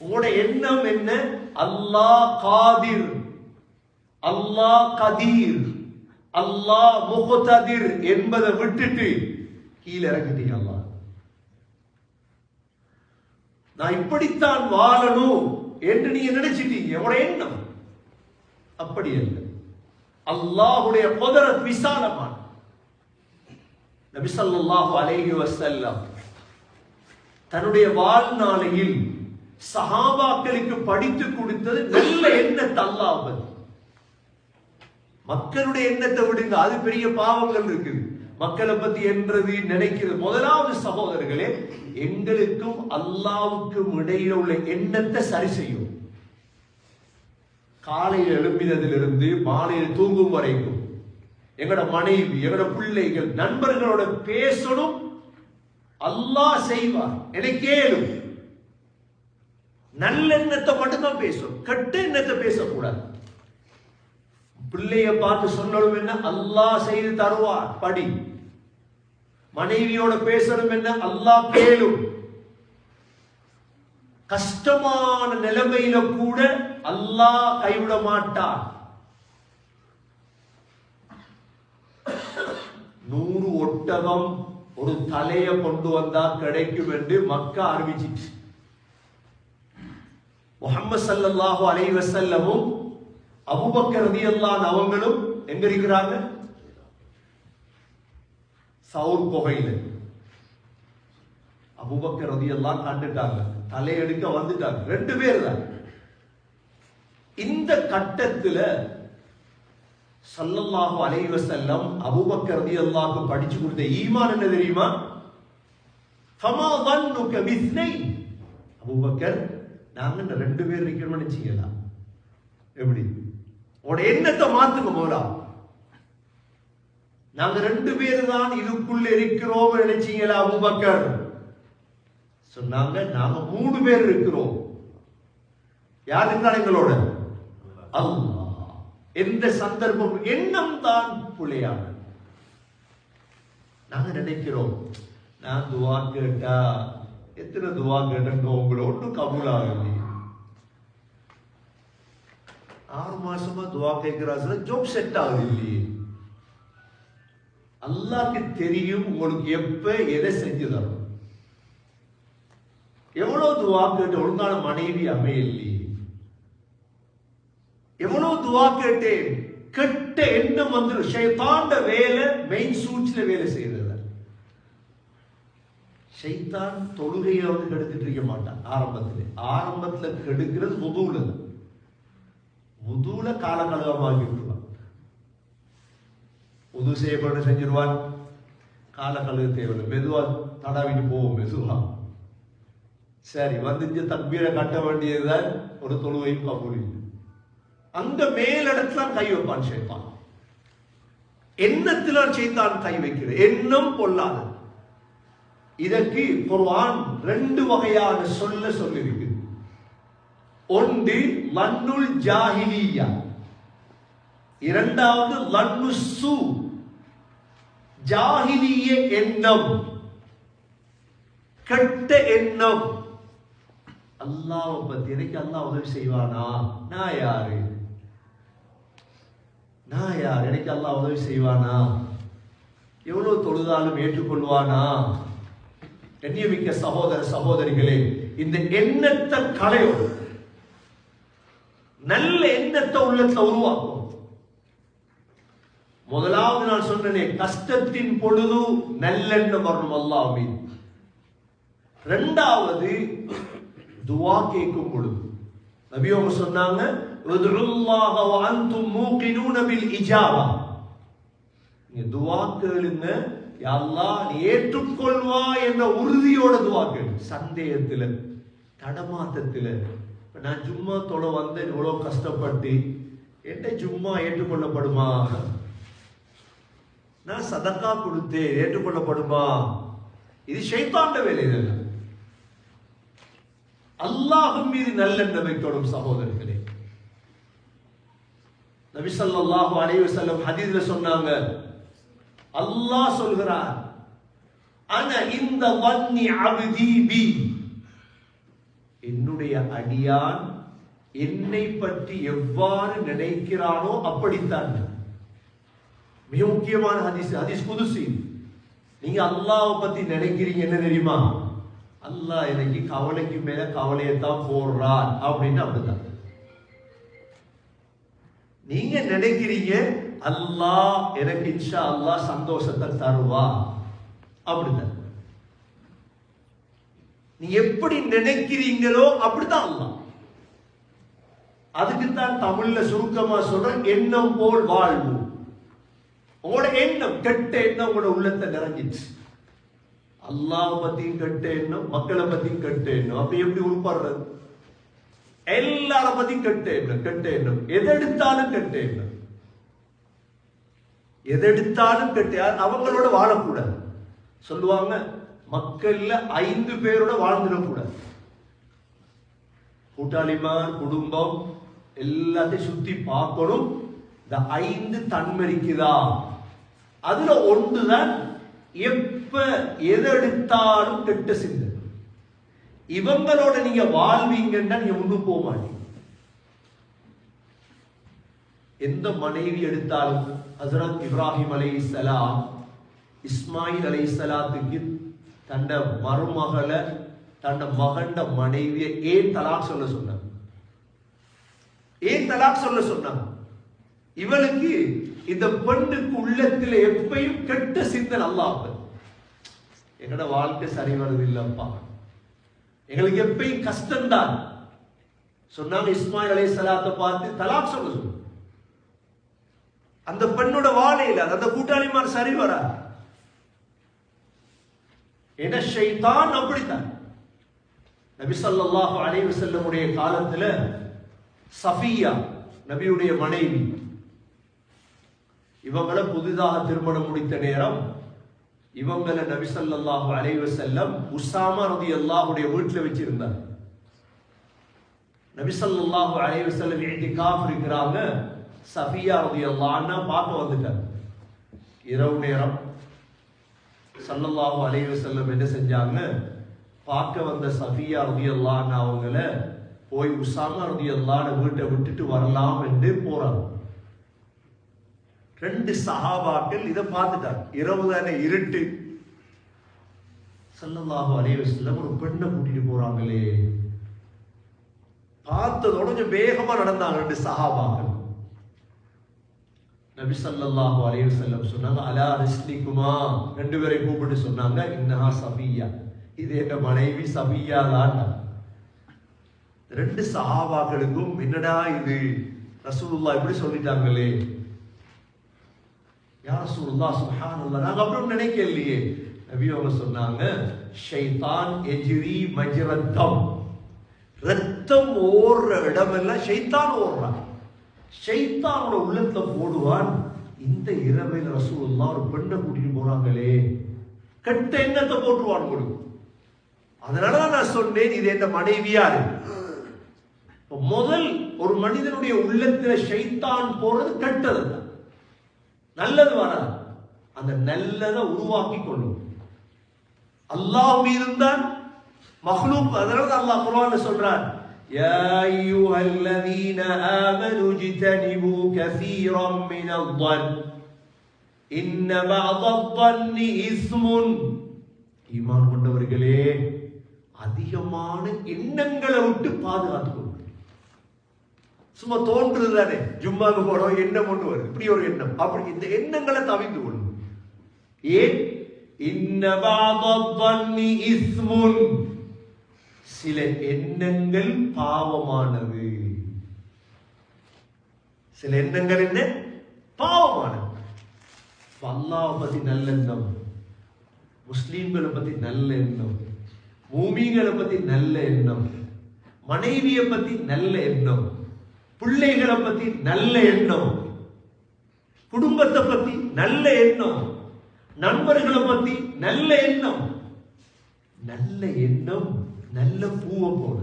உங்களோட எண்ணம் என்ன? அல்லாஹ் காதிர், அல்லாஹ் கதீர், அல்லாஹ் முக்ததிர் என்பதை விட்டுட்டு கீழே இறங்கிட்டீங்க. அல்லாஹ் நான் இப்படித்தான் வாழணும் என்று நீங்க நினைச்சிட்டீங்க. உங்களோட எண்ணம் அப்படி அல்ல. அல்லாஹ்வுடைய குதரத் விசாலமான. நபி ஸல்லல்லாஹு அலைஹி வஸல்லம் தன்னுடைய வாழ்நாளையில் சஹாபாக்களுக்கு படித்து கொடுத்தது நல்ல எண்ணத்தை. அல்லாஹ் மக்களுடைய எண்ணத்தை விடுங்க, அது பெரிய பாவங்கள் இருக்குது. மக்களை பத்தி என்றது நினைக்கிறது. முதலாவது சகோதரர்களே, எங்களுக்கும் அல்லாஹ்வுக்கும் இடையில உள்ள எண்ணத்தை சரி செய்யும். காலையில் எழுப்பினதிலிருந்து மாலையில் தூங்கும் வரைக்கும் எங்கட மனைவி, எங்கட பிள்ளைகள், நண்பர்களோட பேசணும். அல்லாஹ் செய்வார். எனக்கு கேளும். நல்ல எண்ணத்தை மட்டும்தான் பேசணும், கெட்ட எண்ணத்தை பேசக்கூடாது. பிள்ளைய பார்த்து சொல்லணும் என்ன? அல்லாஹ் செய்து தருவார், படி. மனைவியோட பேசணும் என்ன? அல்லாஹ் கேளும். கஷ்டமான நிலைமையில கூட அல்லாஹ் கைவிட மாட்டார். 100 ஒட்டகம் ஒரு தலைய கொண்டு வந்தா கிடைக்கும் என்று மக்கா அறிவிச்சிட்டு, முஹம்மது ஸல்லல்லாஹு அலைஹி வஸல்லமும் அபூபக்கர் ரலியல்லாஹு அன்ஹு அவங்களும் எங்க இருக்கிறாங்க? சவுர் குகையில. அபூபக்கர் ரலியல்லாஹு அன்ஹு கண்டுட்டாங்க, தலையெடுக்க வந்துட்டாங்க. 2 பேர் தான். இந்த கட்டத்துல ஸல்லல்லாஹு அலைஹி வஸல்லம் அபூபக்கர் ரலியல்லாஹு அன்ஹு படிச்சு கொடுத்த ஈமான் என்ன தெரியுமா? ஃபமா ظنك باثنين. அபூபக்கர், நாங்க 2 பேர் இருக்கணும்னு நினைச்சீங்களா? எப்படி? உட எண்ணத்தை மாத்துங்க போலா. நாங்க 2 பேர் தான் இதுக்குள்ள இருக்கிறோம் நினைச்சீங்களா? அபூபக்கர் சொன்னாங்க, நாங்க 3 பேர் இருக்கிறோம். யார் இருந்தாலும் எங்களோட? அல்லாஹ். எந்த சந்தர்ப்பம் எண்ணம் தான் புலையான. நாங்க நினைக்கிறோம், நான் துவா கேட்டா எத்தனை துவா கேட்டோம், உங்களை ஒன்றும் கபூலாகல. 6 மாசமா துவா கேட்கிறாங்க, ஜோப் செட் ஆகுது இல்லையே. அல்லாஹ்க்கு தெரியும் உங்களுக்கு எப்ப எதை செஞ்சு தரும். எவ்வளவு துவா கேட்டு ஒழுங்கான மனைவி அமையலையே. எவ்வளவு துவா கேட்டேன், கெட்ட எண்ணம் வந்து ஷைத்தான்ட வேலை, மெயின் சூட்ச்ல வேலை செய்யறது. ஷைத்தான் தொழுகையை வந்து கெடுத்துட்டு இருக்க மாட்டான். ஆரம்பத்துல கெடுக்கிறது வுதுல தான். வுதுல கால கழுவமாக்கி விட்டுருவான். உது செய்யப்பட செஞ்சிருவான், கால கழுவு தேவையில்லை, மெதுவா தடாவிட்டு போவோம். மெதுவா சரி வந்து தக்பீரை கட்ட வேண்டியதுதான். ஒரு தொழுவையும் கபூல் இல்லை. அங்க மேலிடத்துல கை வைப்பான் ஷைத்தான். எண்ணத்துல ஷைத்தான் கை வைக்கிற எண்ணம் பொல்லாது. இதற்கு குர்ஆன் 2 வகையான சொல்லிருக்கு. ஒன்று லன்னுல் ஜாஹிலியா, இரண்டாவது லன்னுசு. ஜாஹிலிய எண்ணம், கெட்ட எண்ணம். அல்லாஹ்வை பத்தி எனக்கு அல்லாஹ் உதவி செய்வானா? நான் யாரு? எனக்கு அல்லாஹ் உதவி செய்வானா? எவ்வளவு தொழுதாலும் ஏற்றுக்கொள்வானா? கண்ணியமிக்க சகோதர சகோதரிகளே, இந்த எண்ணத்தை களையோடு நல்ல எண்ணத்தை உள்ளத்துல உருவாக்கும். முதலாவது நான் சொன்னேனே, கஷ்டத்தின் பொழுது நல்லெண்ணம் வரணும் அல்லாஹ் மீது. இரண்டாவது துஆ கேட்கும் பொழுது நபி அவங்க சொன்னாங்க, உதுல்லாஹ வ அன்தும் மூகினூன பில் இஜாபா. நீங்க துஆ கேளுங்க, யா அல்லாஹ் நீ ஏற்றுக்கொள்வா என்ற உறுதியோட துஆ கேளு. சந்தேகத்துல, தடமாத்தத்துல, நான் ஜும்மா தொழ வந்தேன் இவ்வளவு கஷ்டப்பட்டு, என்ன ஜும்மா ஏற்றுக்கொள்ளப்படுமா? நான் சதக்கா கொடுத்தேன் ஏற்றுக்கொள்ளப்படுமா? இது ஷைத்தான்ட வேலை. இதெல்லாம் அல்லாஹ்வின் மீது நல்லெண்ணம் வைக்கணும் சகோதரர்களே. நபி ஸல்லல்லாஹு அலைஹி வஸல்லம் ஹதீஸ்ல சொன்னாங்க, அல்லாஹ் சொல்கிறார், அன இந்த வன்னி அப்தி பி. என்னுடைய அடியான் என்னை பற்றி எவ்வாறு நினைக்கிறானோ அப்படித்தான். மிக முக்கியமான ஹதீஸ், ஹதீஸ் குதுசி. நீங்க அல்லாஹ்வை பத்தி நினைக்கிறீங்க என்ன தெரியுமா? அல்லாஹ் எனக்கு கவலைக்கு மேல கவலையத்தான் போடுறான் அப்படின்னு. அப்படித்தான் நீங்க நினைக்கிறீங்க அல்லாஹ் எனக்கு இன்ஷா அல்லாஹ் சந்தோஷத்தை தருவா. அப்படித்தான் நீ எப்படி நினைக்கிறீங்களோ அப்படித்தான் அல்லாஹ். அதுக்குத்தான் தமிழ்ல சுருக்கமா சொல்ற எண்ணம் போல் வாழ்வு. உங்களோட எண்ணம், கெட்ட எண்ணம் உங்களோட உள்ளத்தை நிறைஞ்சிச்சு. அல்லாஹ் பத்தியும் கெட்ட எண்ணம், மக்களை பத்தியும் கெட்ட எண்ணம். அப்ப எப்படி உள்படுறது? எல்லார பத்தியும் கெட்ட எண்ணம், கெட்ட எண்ணம். எதெடுத்தாலும் கெட்ட எண்ணம், எதெடுத்தாலும் கெட்ட. அவங்களோட வாழக்கூடாது. சொல்லுவாங்க மக்கள்ல 5 பேரோட வாழ்ந்துடக்கூடாது. கூட்டாளிமார், குடும்பம் எல்லாத்தையும் சுத்தி பார்க்கணும். இந்த 5 தன்மரிக்குதா? அதுல ஒன்றுதான் எப்ப எதெடுத்தாலும் கெட்ட சிந்தனை. இவங்களோட நீங்க வாழ்வீங்கன்னா நீங்க முன்னு போக மாட்டீங்க. எந்த மனைவி எடுத்தாலும் ஹஜ்ரத் இப்ராஹிம் அலைஹிஸ்ஸலாம் இஸ்மாயில் அலைஹிஸ்ஸலாத்துக்கு தண்ட மருமகளை தண்ட மகண்ட மனைவியை ஏன் தலாக் சொல்ல சொன்னாங்க? ஏன் தலாக் சொல்ல சொன்னாங்க? இவளுக்கு இந்த பெண்ணுக்கு உள்ளத்துல எப்பயும் கெட்ட சிந்தனை. அல்லாஹ் எங்கட வாழ்க்கை சரி வருது இல்லப்பா, எங்களுக்கு எப்பயும் கஷ்டம்தான் சொன்னாங்க. இஸ்மாயில் அலைஹிஸ்ஸலாத்தை பார்த்து தலாக் சொல்ல சொன்னாங்க. அந்த பெண்ணோட வாழையில அந்த கூட்டாளிமார் சரி வரா. ஏன்னா ஷைத்தான் அப்படித்தான். நபி ஸல்லல்லாஹு அலைஹி வஸல்லம் உடைய காலத்துல சஃபியா நபியுடைய மனைவி, இவங்களை புதிதாக திருமணம் முடித்த நேரம் இவங்களை நபி ஸல்லல்லாஹு அலைஹி வஸல்லம் உஸாமா ரலியல்லாஹுடைய வீட்டில் வச்சிருந்தார். நபி ஸல்லல்லாஹு அலைஹி வஸல்லம் இத்திகாஃப் இருக்கிறாங்க. சஃபியா ரலியல்லாஹு அன்ஹா பார்க்க வந்துட்டார். இரவு நேரம் ஸல்லல்லாஹு அலைஹி வஸல்லம் என்ன செஞ்சாங்க? பார்க்க வந்த சஃபியா ரலியல்லாஹு அன்ஹா அவங்கள போய் உஸாமா ரலியல்லாஹு அன்ஹு வீட்டை விட்டுட்டு வரலாம் என்று போறாங்க. 2 சஹாபாக்கள் இதை பார்த்துட்டாங்க. இரவு தானே, இருட்டு. ஸல்லல்லாஹு அலைஹி வஸல்லம் ஒரு பெண்ணை கூட்டிட்டு போறாங்களே, பார்த்ததோட கொஞ்சம் வேகமா நடந்தாங்க 2 சஹாபாக்கள். நபி ஸல்லல்லாஹு அலைஹி வஸல்லம் சொன்னாங்க, அலா ரிஸ்லிகுமா, 2 பேரை கூப்பிட்டு சொன்னாங்க, இன்னஹா சஃபியா, இது எங்க மனைவி சஃபியா தான். 2 சஹாபாக்களுக்கும் என்னடா இது, ரசூலுல்லாஹ் இப்படி சொல்லிட்டாங்களே, யா ரசூலுல்லாஹ் சுப்ஹானல்லாஹ், நாங்க அப்படி நினைக்கலையே. நபி அவங்க சொன்னாங்க, ஷைத்தான் எஜ்ரி மஜ்ரத்தம், ரத்தம் ஓடுற இடமெல்லாம் ஷைத்தான் ஓடுறான். ஷைத்தானோட உள்ளத்துல போடுவான். இந்த இரவையில் ரசூலுல்லாஹ் ஒரு பெண்ணை கூட்டிட்டு போறாங்களே, கெட்ட எண்ணத்தை போட்டுருவான் கொடுக்கும். அதனாலதான் நான் சொன்னேன், இது என்ன மனைவியா இருக்கு. முதல் ஒரு மனிதனுடைய உள்ளத்துல ஷைத்தான் போறது கெட்டது தான், நல்லது வராது. அந்த நல்லதை உருவாக்கி கொள்ளும். அல்லாஹ் மீது தான் மஹ்லூக். அதனால அல்லாஹ் குர்ஆன்ல சொல்றான், யா அய்யுஹல்லதீன ஆமனு ஜ்தனிபு கஸீரம் மினல்-ظن இன்ன பஅத-ظنி இஸ்முன். ஈமான் கொண்டவர்களே, அதிகமான எண்ணங்களை விட்டு பாதுகாத்துக் கொள்ளுங்கள். சும்மா தோன்றுது தானே, ஜும்மாக்கு போறோம் எண்ணம் ஒன்று வருது, இப்படி ஒரு எண்ணம், அப்படி இந்த எண்ணங்களை தவிர்த்து கொள்ளும். ஏன்? இன்ன பஅத-ظنி இஸ்முன், சில எண்ணங்கள் பாவமானது. சில எண்ணங்கள் என்ன? பாவமானது. அல்லாஹ் பத்தி நல்ல எண்ணம், முஸ்லீம்களை பத்தி நல்ல எண்ணம், மூமின்களை பத்தி நல்ல எண்ணம், மனைவியை பத்தி நல்ல எண்ணம், பிள்ளைகளை பத்தி நல்ல எண்ணம், குடும்பத்தை பத்தி நல்ல எண்ணம், நண்பர்களை பத்தி நல்ல எண்ணம். நல்ல எண்ணம் நல்ல பூவை போல.